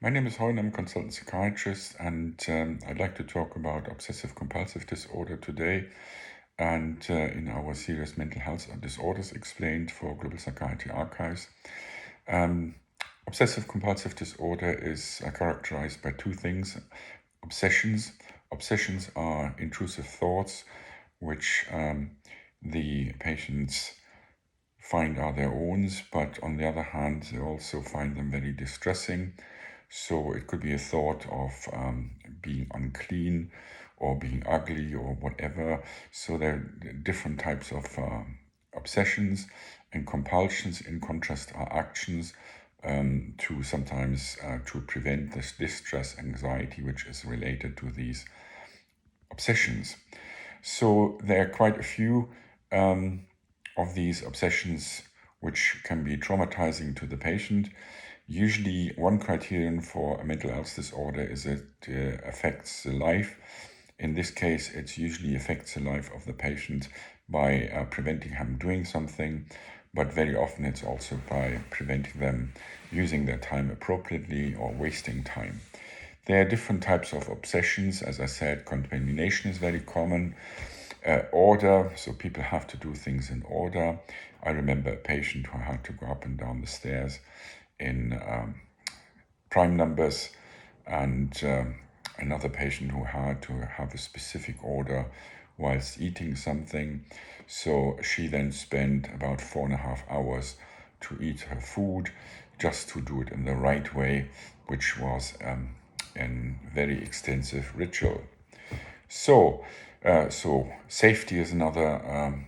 My name is Heun, I'm a consultant psychiatrist, and I'd like to talk about obsessive-compulsive disorder today, and in our serious mental health disorders explained for Global Psychiatry Archives. Obsessive-compulsive disorder is characterized by two things: obsessions. Obsessions are intrusive thoughts which the patients find are their own, but on the other hand, they also find them very distressing. So it could be a thought of being unclean or being ugly or whatever. So there are different types of obsessions, and compulsions, in contrast, are actions to sometimes to prevent this distress, anxiety, which is related to these obsessions. So there are quite a few of these obsessions which can be traumatizing to the patient. Usually one criterion for a mental health disorder is that it affects the life. In this case, it usually affects the life of the patient by preventing him doing something, but very often it's also by preventing them using their time appropriately or wasting time. There are different types of obsessions. As I said, contamination is very common. Order, so people have to do things in order. I remember a patient who had to go up and down the stairs in prime numbers, and another patient who had to have a specific order whilst eating something. So she then spent about 4.5 hours to eat her food, just to do it in the right way, which was a very extensive ritual. So safety is another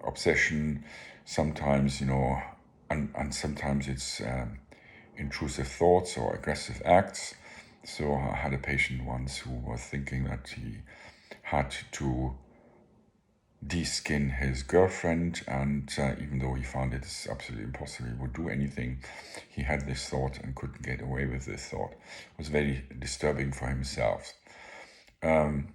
obsession. Sometimes, and sometimes it's intrusive thoughts or aggressive acts. So I had a patient once who was thinking that he had to de-skin his girlfriend, and even though he found it absolutely impossible, he would do anything, he had this thought and couldn't get away with this thought. It was very disturbing for himself. And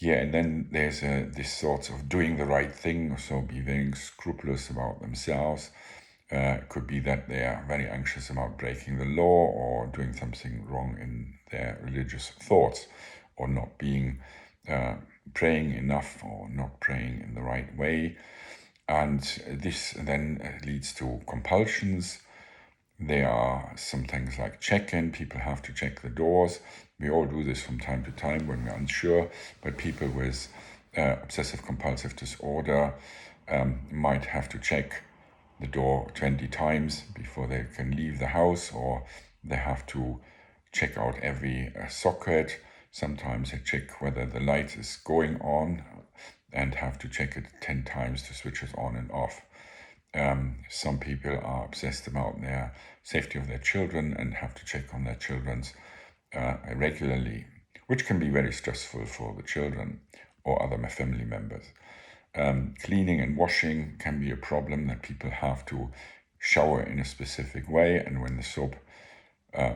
then there's this sort of doing the right thing, so be very scrupulous about themselves. It could be that they are very anxious about breaking the law or doing something wrong in their religious thoughts, or not being praying enough or not praying in the right way. And this then leads to compulsions. There are some things like check-in. People have to check the doors. We all do this from time to time when we're unsure, but people with obsessive-compulsive disorder might have to check the door 20 times before they can leave the house, or they have to check out every socket. Sometimes they check whether the light is going on and have to check it 10 times to switch it on and off. Some people are obsessed about their safety of their children and have to check on their children's regularly, which can be very stressful for the children or other family members. Cleaning and washing can be a problem, that people have to shower in a specific way, and when the soap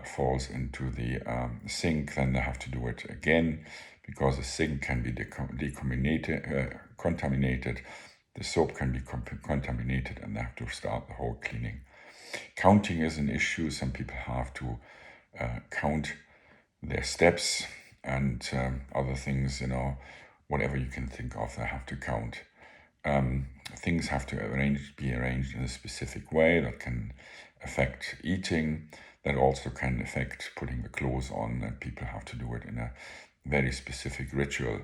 falls into the sink, then they have to do it again, because the sink can be contaminated, the soap can be contaminated, and they have to start the whole cleaning. Counting is an issue. Some people have to count their steps and other things, whatever you can think of, they have to count. Things have to be arranged in a specific way that can affect eating, that also can affect putting the clothes on, and people have to do it in a very specific ritual,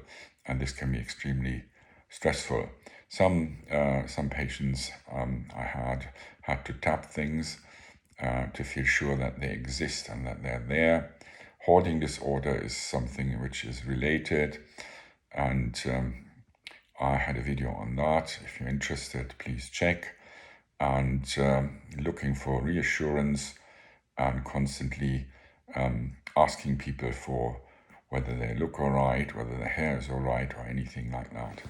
and this can be extremely stressful. Some patients I had to tap things to feel sure that they exist and that they're there. Hoarding disorder is something which is related, and I had a video on that. If you're interested, please check. And looking for reassurance and constantly asking people for whether they look all right, whether their hair is all right, or anything like that.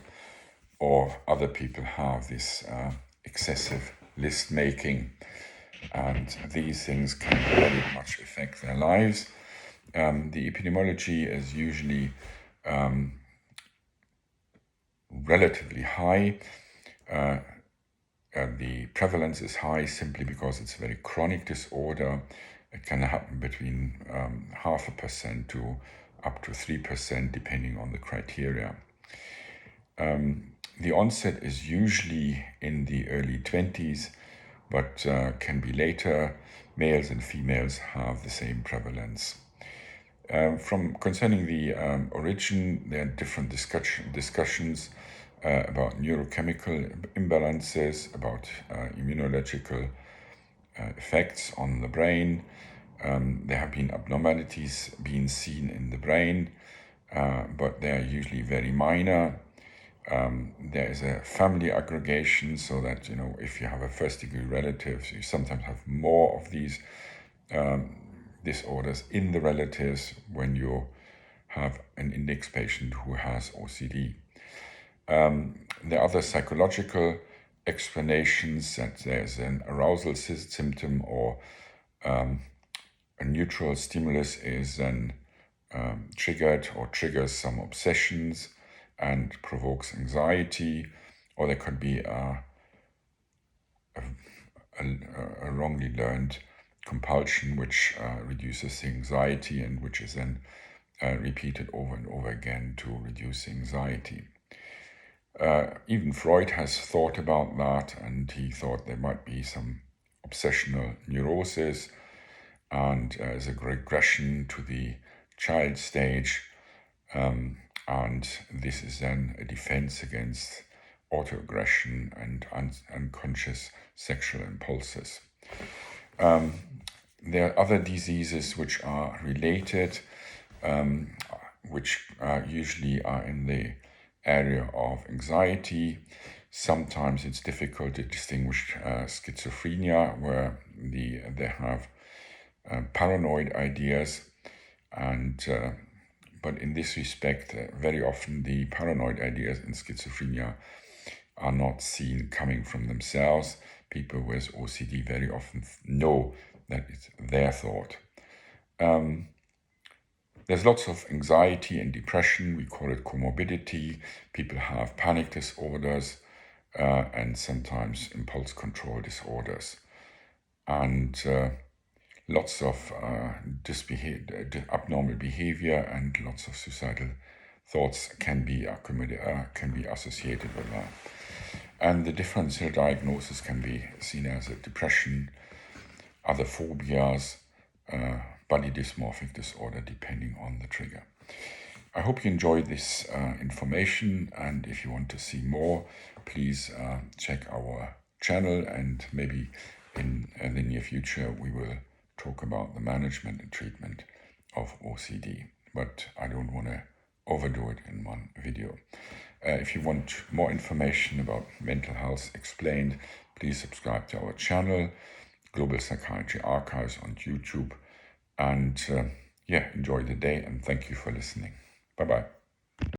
Or other people have this excessive list making, and these things can very much affect their lives. The epidemiology is usually relatively high. The prevalence is high simply because it's a very chronic disorder. It can happen between 0.5% to up to 3%, depending on the criteria. The onset is usually in the early 20s, but can be later. Males and females have the same prevalence. From concerning the origin, there are different discussions about neurochemical imbalances, about immunological effects on the brain. There have been abnormalities being seen in the brain, but they are usually very minor. There is a family aggregation, so that, if you have a first-degree relative, you sometimes have more of these disorders in the relatives when you have an index patient who has OCD. There are other psychological explanations, that there's an arousal symptom, or a neutral stimulus is then triggered or triggers some obsessions and provokes anxiety, or there could be a wrongly learned compulsion which reduces the anxiety, and which is then repeated over and over again to reduce anxiety. Even Freud has thought about that, and he thought there might be some obsessional neurosis, and as a regression to the child stage, and this is then a defense against autoaggression and unconscious sexual impulses. There are other diseases which are related, which usually are in the area of anxiety. Sometimes it's difficult to distinguish schizophrenia, where they have paranoid ideas, and but in this respect, very often the paranoid ideas in schizophrenia are not seen coming from themselves. People with OCD very often know that it's their thought. There's lots of anxiety and depression. We call it comorbidity. People have panic disorders and sometimes impulse control disorders. And lots of abnormal behavior and lots of suicidal thoughts can be associated with that. And the differential diagnosis can be seen as a depression, other phobias, body dysmorphic disorder, depending on the trigger. I hope you enjoyed this information, and if you want to see more, please check our channel, and maybe in the near future we will talk about the management and treatment of OCD, but I don't want to overdo it in one video. If you want more information about mental health explained, please subscribe to our channel, Global Psychiatry Archives on YouTube, and enjoy the day, and thank you for listening. Bye-bye.